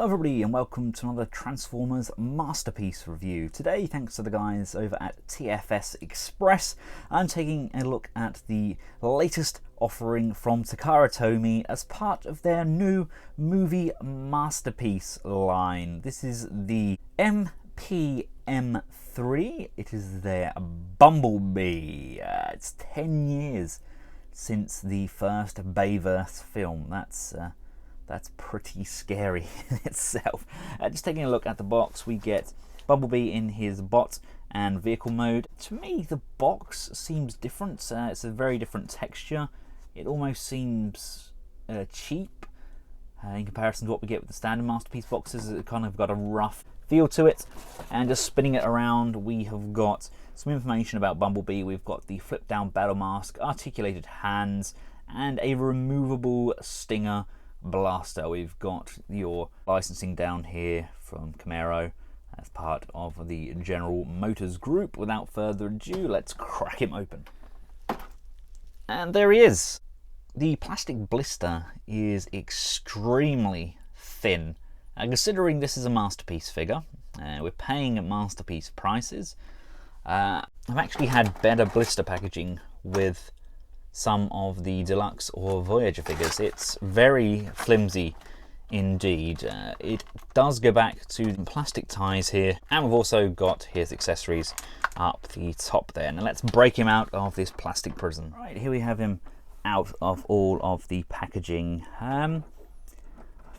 Hello everybody and welcome to another Transformers Masterpiece review. Today, thanks to the guys over at TFS Express, I'm taking a look at the latest offering from Takara Tomy as part of their new movie masterpiece line. This is the MPM-03. It is their Bumblebee. It's 10 years since the first Bayverse film. That's pretty scary in itself. Just taking a look at the box, we get Bumblebee in his bot and vehicle mode. To me, the box seems different. It's a very different texture. It almost seems cheap in comparison to what we get with the standard Masterpiece boxes. It kind of got a rough feel to it. And just spinning it around, we have got some information about Bumblebee. We've got the flip down battle mask, articulated hands, and a removable Stinger blaster. We've got your licensing down here from Camaro as part of the General Motors group. Without further ado, let's crack him open. And there he is. The plastic blister is extremely thin. Considering this is a Masterpiece figure, we're paying Masterpiece prices. I've actually had better blister packaging with some of the Deluxe or Voyager figures. It's very flimsy indeed. It does go back to the plastic ties here, and we've also got his accessories up the top there. Now let's break him out of this plastic prison. Right, here we have him out of all of the packaging.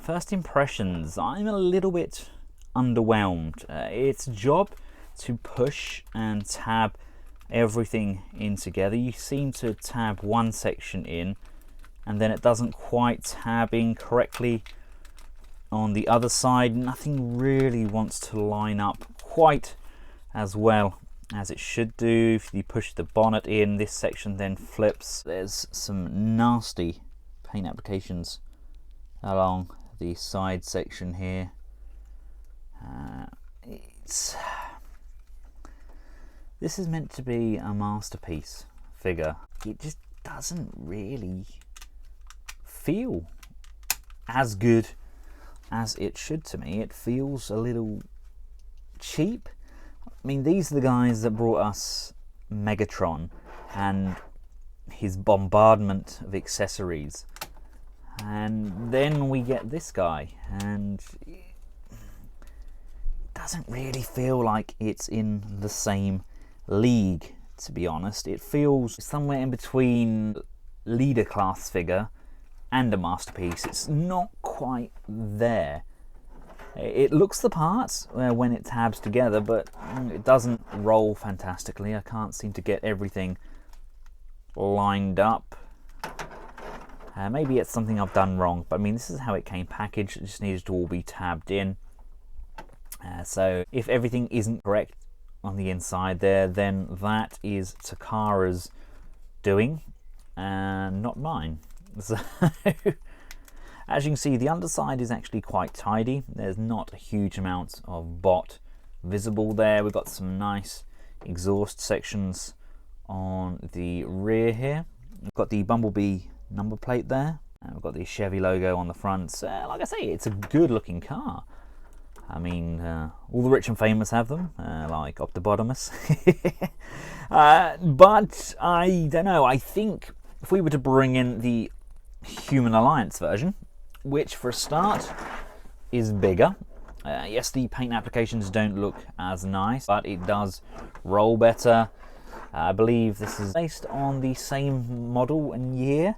First impressions, I'm a little bit underwhelmed. Its job to push and tab everything in together. You seem to tab one section in and then it doesn't quite tab in correctly on the other side. Nothing really wants to line up quite as well as it should do. If you push the bonnet in, this section then flips. There's some nasty paint applications along the side section here. This is meant to be a Masterpiece figure. It just doesn't really feel as good as it should to me. It feels a little cheap. I mean, these are the guys that brought us Megatron and his bombardment of accessories. And then we get this guy, and it doesn't really feel like it's in the same league, to be honest. It feels somewhere in between leader class figure and a Masterpiece. It's not quite there. It looks the part when it tabs together, but it doesn't roll fantastically. I can't seem to get everything lined up. Maybe it's something I've done wrong, but I mean, this is how it came packaged. It just needed to all be tabbed in. So if everything isn't correct on the inside there, then that is Takara's doing and not mine. So as you can see, the underside is actually quite tidy. There's not a huge amount of bot visible there. We've got some nice exhaust sections on the rear here. We've got the Bumblebee number plate there. We've got the Chevy logo on the front. Like I say, it's a good looking car. I mean, all the rich and famous have them, like Octobotamus. But I don't know, I think if we were to bring in the Human Alliance version, which for a start is bigger, yes, the paint applications don't look as nice, but it does roll better. I believe this is based on the same model and year.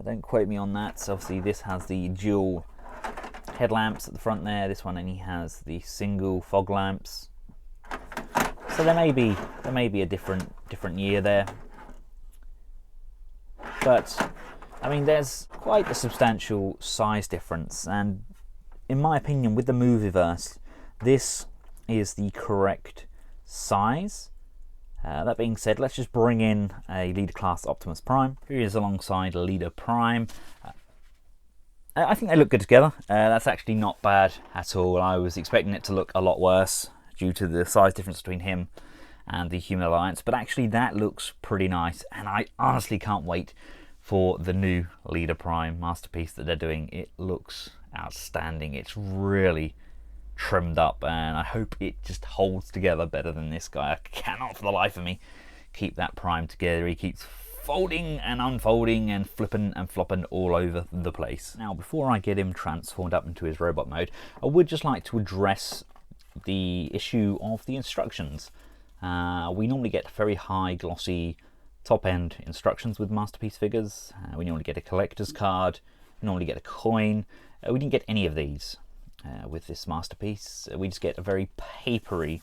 Don't quote me on that. So obviously this has the dual headlamps at the front there. This one only has the single fog lamps. So there may be a different year there. But I mean, there's quite a substantial size difference, and in my opinion, with the Movieverse, this is the correct size. That being said, let's just bring in a Leader Class Optimus Prime. Here he is alongside Leader Prime. I think they look good together. That's actually not bad at all. I was expecting it to look a lot worse due to the size difference between him and the Human Alliance, but actually that looks pretty nice, and I honestly can't wait for the new Leader Prime Masterpiece that they're doing. It looks outstanding. It's really trimmed up, and I hope it just holds together better than this guy. I cannot for the life of me keep that prime together. He keeps folding and unfolding and flipping and flopping all over the place. Now, before I get him transformed up into his robot mode, I would just like to address the issue of the instructions. We normally get very high glossy top-end instructions with Masterpiece figures. We normally get a collector's card, we normally get a coin. We didn't get any of these with this Masterpiece. We just get a very papery,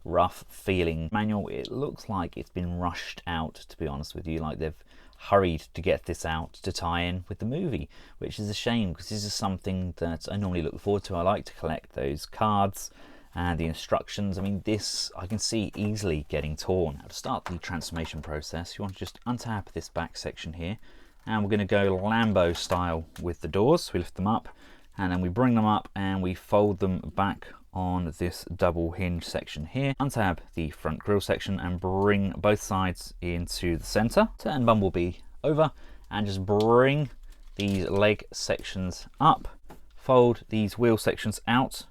rough feeling manual. It looks like it's been rushed out, to be honest with you, like they've hurried to get this out to tie in with the movie, which is a shame because this is something that I normally look forward to. I like to collect those cards and the instructions. I mean, this I can see easily getting torn. Now, to start the transformation process, you want to just untap this back section here, and we're going to go Lambo style with the doors. We lift them up and then we bring them up and we fold them back on this double hinge section here. Untab the front grille section and bring both sides into the center. Turn Bumblebee over and just bring these leg sections up. Fold these wheel sections out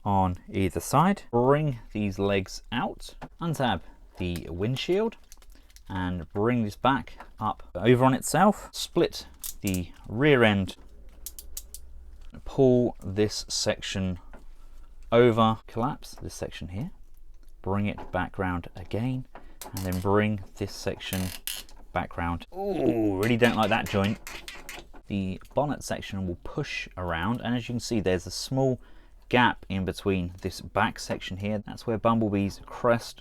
on either side. Bring these legs out. Untab the windshield and bring this back up over on itself. Split the rear end. Pull this section over, collapse this section here, bring it back round again, and then bring this section back round. Ooh, really don't like that joint. The bonnet section will push around, and as you can see, there's a small gap in between this back section here. That's where Bumblebee's crest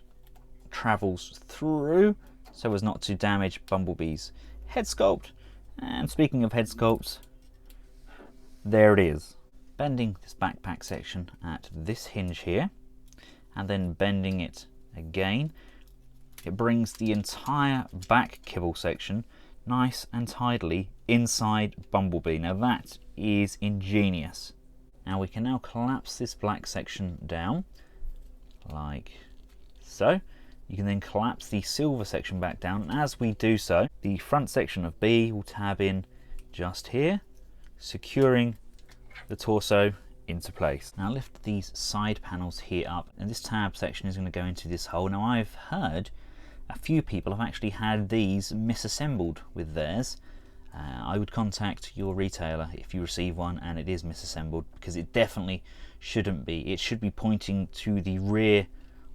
travels through, so as not to damage Bumblebee's head sculpt. And speaking of head sculpts, there it is. Bending this backpack section at this hinge here and then bending it again, it brings the entire back kibble section nice and tidily inside Bumblebee. Now that is ingenious. Now we can now collapse this black section down like so. You can then collapse the silver section back down, and as we do so, the front section of B will tab in just here, securing the torso into place. Now lift these side panels here up, and this tab section is going to go into this hole. Now I've heard a few people have actually had these misassembled with theirs. I would contact your retailer if you receive one and it is misassembled, because it definitely shouldn't be. It should be pointing to the rear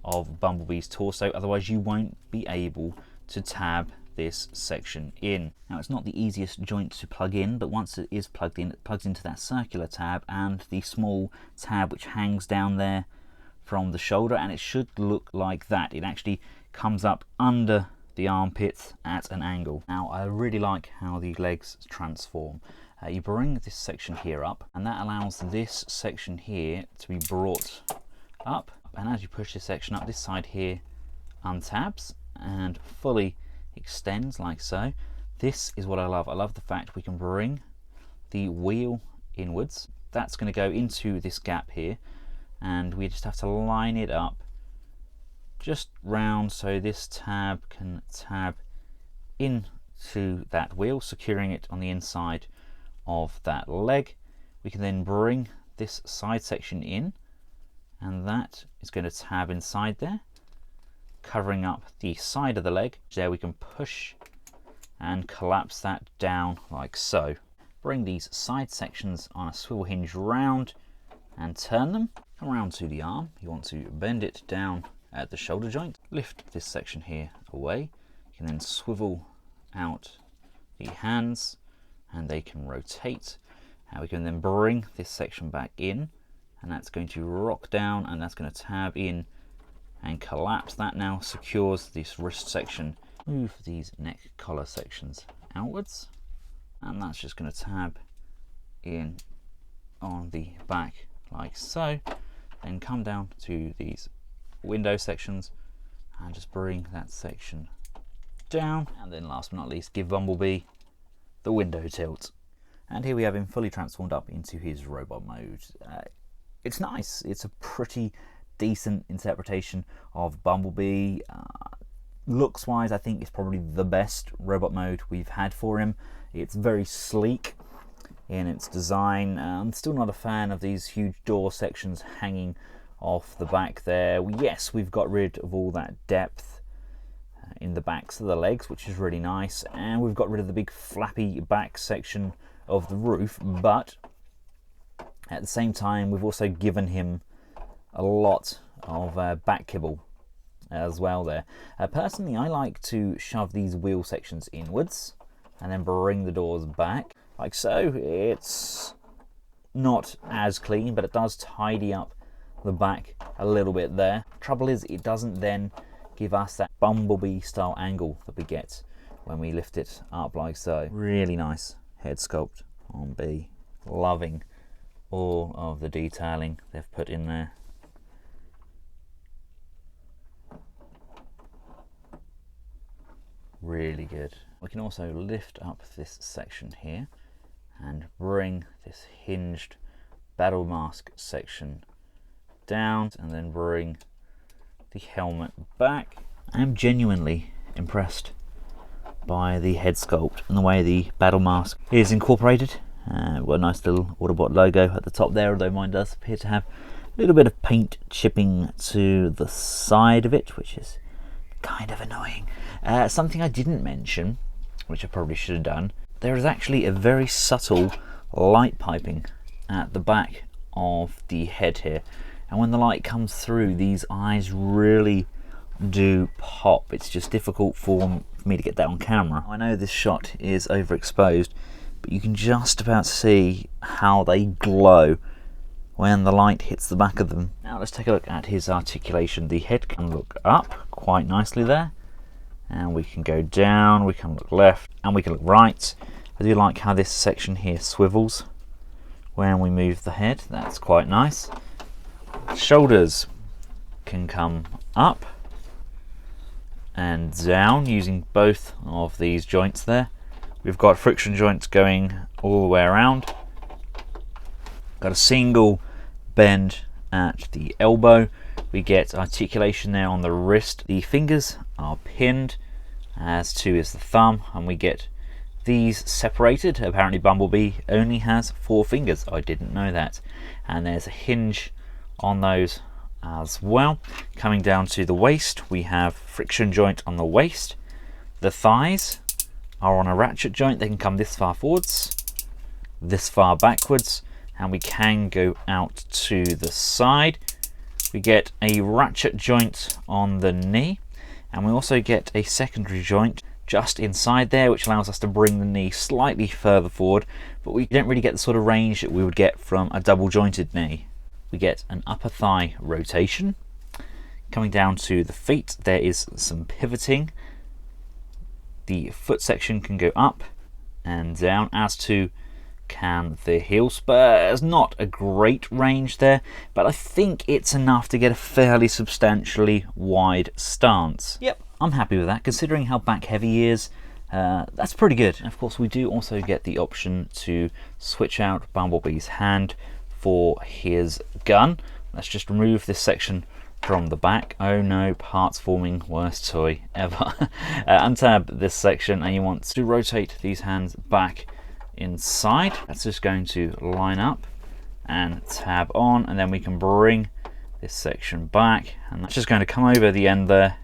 of Bumblebee's torso, otherwise you won't be able to tab this section in. Now it's not the easiest joint to plug in, but once it is plugged in, it plugs into that circular tab and the small tab which hangs down there from the shoulder, and it should look like that. It actually comes up under the armpits at an angle. Now I really like how the legs transform. You bring this section here up, and that allows this section here to be brought up, and as you push this section up, this side here untabs and fully extends like so. This is what I love. I love the fact we can bring the wheel inwards. That's going to go into this gap here, and we just have to line it up just round so this tab can tab into that wheel, securing it on the inside of that leg. We can then bring this side section in, and that is going to tab inside there, covering up the side of the leg. There we can push and collapse that down like so. Bring these side sections on a swivel hinge round and turn them. Come around to the arm. You want to bend it down at the shoulder joint. Lift this section here away. You can then swivel out the hands and they can rotate. And we can then bring this section back in, and that's going to rock down, and that's going to tab in and collapse. That now secures this wrist section. Move these neck collar sections outwards, and that's just going to tab in on the back like so. Then come down to these window sections and just bring that section down, and then last but not least, give Bumblebee the window tilt. And here we have him fully transformed up into his robot mode. It's nice. It's a pretty decent interpretation of Bumblebee. Looks wise, I think it's probably the best robot mode we've had for him. It's very sleek. in its design. I'm still not a fan of these huge door sections hanging off the back there. Yes, we've got rid of all that depth in the backs of the legs, which is really nice, and we've got rid of the big flappy back section of the roof, but at the same time we've also given him a lot of back kibble as well there. Personally, I like to shove these wheel sections inwards and then bring the doors back like so. It's not as clean, but it does tidy up the back a little bit there. Trouble is, it doesn't then give us that Bumblebee style angle that we get when we lift it up like so. Really nice head sculpt on B. Loving all of the detailing they've put in there. Really good. We can also lift up this section here and bring this hinged battle mask section down, and then bring the helmet back. I'm genuinely impressed by the head sculpt and the way the battle mask is incorporated. Got a nice little Autobot logo at the top there, although mine does appear to have a little bit of paint chipping to the side of it, which is kind of annoying. Something I didn't mention, which I probably should have done, there is actually a very subtle light piping at the back of the head here, and when the light comes through, these eyes really do pop. It's just difficult for me to get that on camera. I know this shot is overexposed, but you can just about see how they glow when the light hits the back of them. Now let's take a look at his articulation. The head can look up quite nicely there, and we can go down, we can look left, and we can look right. I do like how this section here swivels when we move the head. That's quite nice. Shoulders can come up and down using both of these joints there. We've got friction joints going all the way around. Got a single bend at the elbow. We get articulation there on the wrist. The fingers are pinned, as too is the thumb, and we get these separated. Apparently Bumblebee only has 4 fingers. I didn't know that. And there's a hinge on those as well. Coming down to the waist, we have friction joint on the waist. The thighs are on a ratchet joint. They can come this far forwards, this far backwards, and we can go out to the side. We get a ratchet joint on the knee, and we also get a secondary joint just inside there, which allows us to bring the knee slightly further forward, but we don't really get the sort of range that we would get from a double jointed knee. We get an upper thigh rotation. Coming down to the feet, there is some pivoting. The foot section can go up and down, as to can the heel spurs. Not a great range there, but I think it's enough to get a fairly substantially wide stance. Yep, I'm happy with that, considering how back heavy he is. That's pretty good. And of course, we do also get the option to switch out Bumblebee's hand for his gun. Let's just remove this section from the back. Oh no, parts forming, worst toy ever. Untab this section, and you want to rotate these hands back inside. That's just going to line up and tab on, and then we can bring this section back, and that's just going to come over the end there.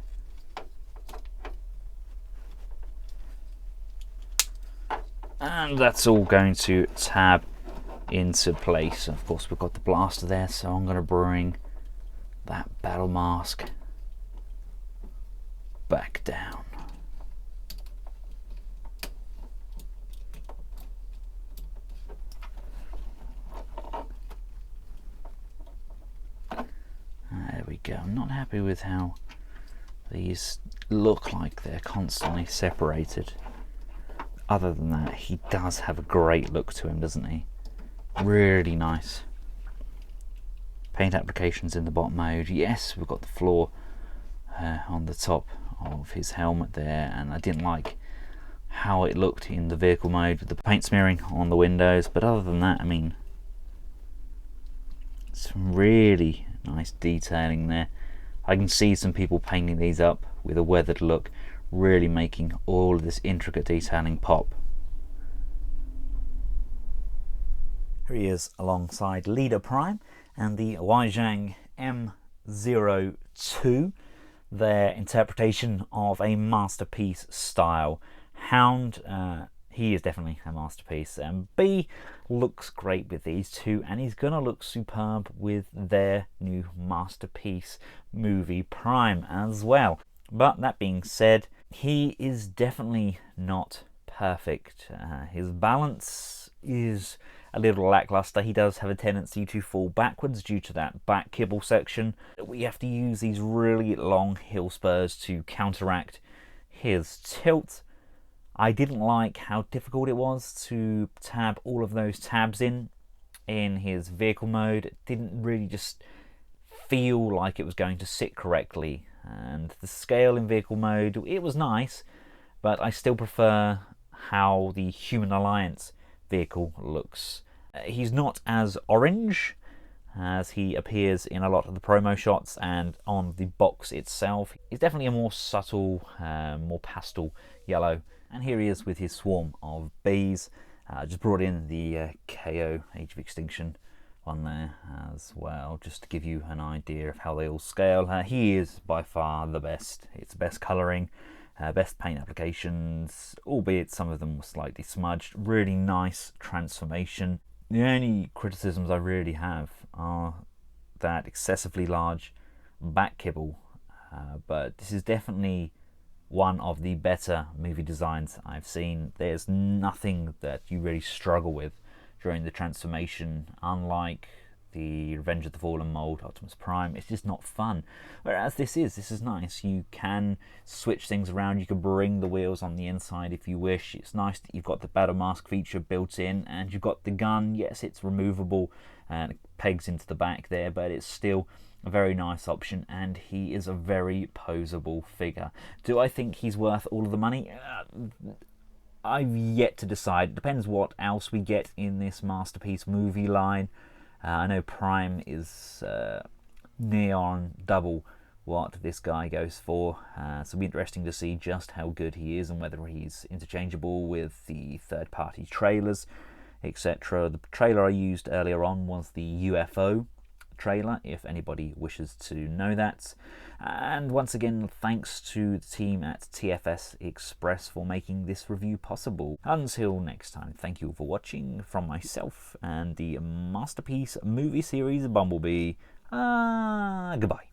And that's all going to tab into place. Of course, we've got the blaster there, so I'm going to bring that battle mask back down. There we go. I'm not happy with how these look like they're constantly separated. Other than that, he does have a great look to him, doesn't he? Really nice. Paint applications in the bottom mode. Yes, we've got the floor on the top of his helmet there, and I didn't like how it looked in the vehicle mode with the paint smearing on the windows, but other than that, I mean, some really nice detailing there. I can see some people painting these up with a weathered look, really making all of this intricate detailing pop. Here he is alongside Leader Prime and the Weijang M02, their interpretation of a masterpiece style. Hound, he is definitely a masterpiece. B looks great with these two, and he's going to look superb with their new masterpiece movie Prime as well. But that being said, he is definitely not perfect. His balance is a little lackluster. He does have a tendency to fall backwards due to that back kibble section. We have to use these really long heel spurs to counteract his tilt. I didn't like how difficult it was to tab all of those tabs in his vehicle mode. It didn't really just feel like it was going to sit correctly. And the scale in vehicle mode, it was nice, but I still prefer how the Human Alliance vehicle looks. He's not as orange as he appears in a lot of the promo shots and on the box itself. He's definitely a more subtle, more pastel yellow. And here he is with his swarm of bees. Just brought in the KO Age of Extinction on there as well, just to give you an idea of how they all scale. He is by far the best. It's the best colouring, best paint applications, albeit some of them were slightly smudged. Really nice transformation. The only criticisms I really have are that excessively large back kibble, but this is definitely one of the better movie designs I've seen. There's nothing that you really struggle with during the transformation, unlike the Revenge of the Fallen mold Optimus Prime. It's just not fun. Whereas this is nice. You can switch things around. You can bring the wheels on the inside if you wish. It's nice that you've got the battle mask feature built in, and you've got the gun. Yes, it's removable and it pegs into the back there, but it's still a very nice option, and he is a very poseable figure. Do I think he's worth all of the money? I've yet to decide. It depends what else we get in this masterpiece movie line. I know Prime is near on double what this guy goes for, so it'll be interesting to see just how good he is and whether he's interchangeable with the third-party trailers, etc. The trailer I used earlier on was the UFO trailer, if anybody wishes to know that. And once again, thanks to the team at TFS Express for making this review possible. Until next time, thank you for watching from myself and the masterpiece movie series Bumblebee. Goodbye.